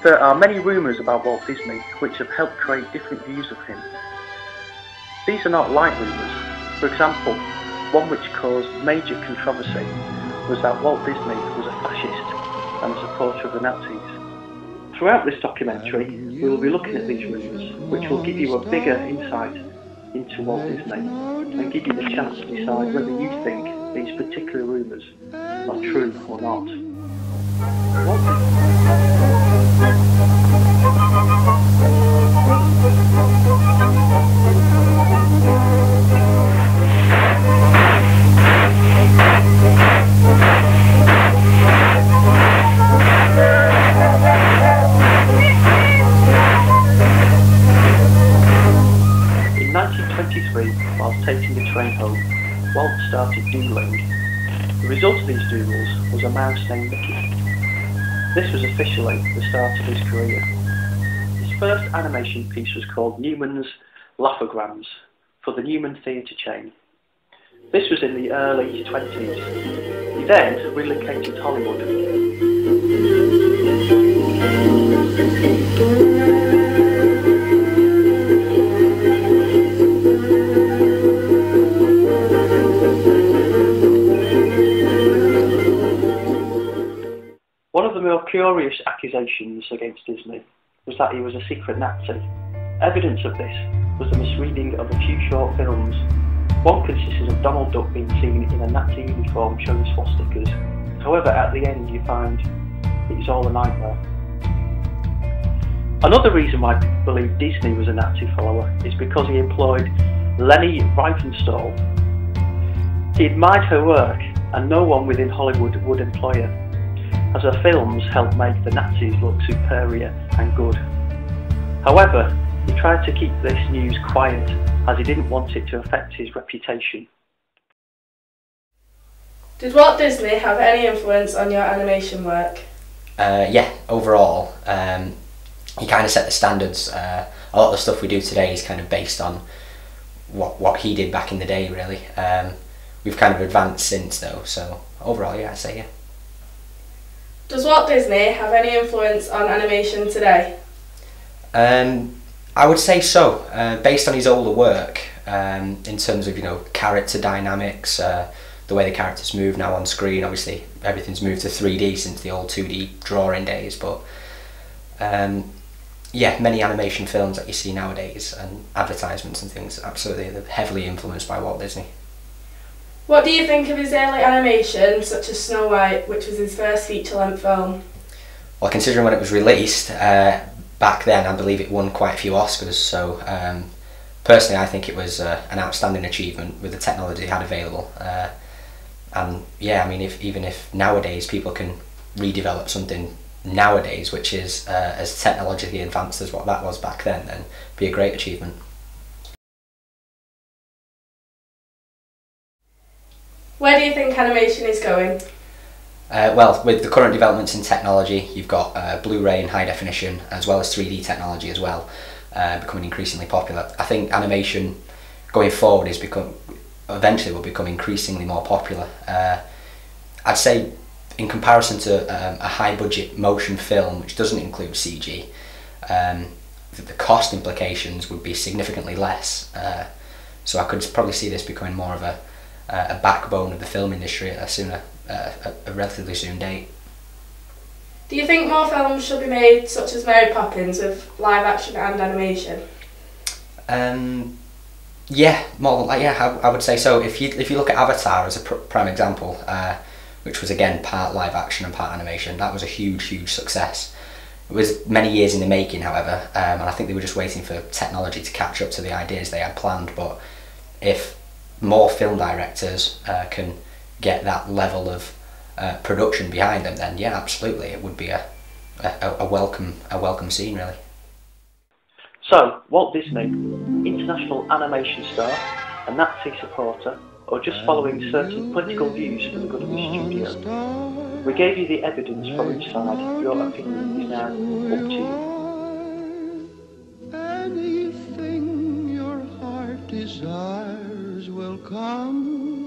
There are many rumours about Walt Disney which have helped create different views of him. These are not light rumours. For example, one which caused major controversy was that Walt Disney was a fascist and a supporter of the Nazis. Throughout this documentary, we will be looking at these rumours, which will give you a bigger insight into Walt Disney and give you the chance to decide whether you think these particular rumours are true or not. In 1923, whilst taking the train home, Walt started doodling. The result of these doodles was a mouse named Mickey. This was officially the start of his career. His first animation piece was called Newman's Laughograms for the Newman Theatre chain. This was in the early 20s. He then relocated to Hollywood. One of the more curious accusations against Disney was that he was a secret Nazi. Evidence of this was the misreading of a few short films. One consisted of Donald Duck being seen in a Nazi uniform showing swastikas. However, at the end you find it was all a nightmare. Another reason why people believe Disney was a Nazi follower is because he employed Leni Riefenstahl. He admired her work, and no one within Hollywood would employ her, as her films helped make the Nazis look superior and good. However, he tried to keep this news quiet, as he didn't want it to affect his reputation. Did Walt Disney have any influence on your animation work? Yeah, overall, he kind of set the standards. A lot of the stuff we do today is kind of based on what he did back in the day, really. We've kind of advanced since though, so overall, yeah, I'd say yeah. Does Walt Disney have any influence on animation today? I would say so, based on his older work, in terms of, character dynamics, the way the characters move now on screen. Obviously everything's moved to 3D since the old 2D drawing days, but yeah, many animation films that you see nowadays and advertisements and things, absolutely, they're heavily influenced by Walt Disney. What do you think of his early animation, such as Snow White, which was his first feature-length film? Well, considering when it was released, back then I believe it won quite a few Oscars, so personally I think it was an outstanding achievement with the technology it had available. And yeah, I mean, even if nowadays people can redevelop something nowadays which is as technologically advanced as what that was back then it'd be a great achievement. Where do you think animation is going? Well, with the current developments in technology, you've got Blu-ray and high definition, as well as 3D technology as well, becoming increasingly popular. I think animation going forward eventually will become increasingly more popular. I'd say in comparison to a high budget motion film, which doesn't include CG, the cost implications would be significantly less. So I could probably see this becoming more of a backbone of the film industry at a relatively soon date. Do you think more films should be made, such as Mary Poppins, with live action and animation? Yeah, I would say so. If you look at Avatar as a prime example, which was again part live action and part animation, that was a huge success. It was many years in the making, however, and I think they were just waiting for technology to catch up to the ideas they had planned. But if more film directors can get that level of production behind them, then yeah, absolutely, it would be a welcome scene, really. So, Walt Disney, international animation star, a Nazi supporter, or just following certain political views for the good of his studio? We gave you the evidence from each side. Your opinion is now up to you. Anything your heart desires will come.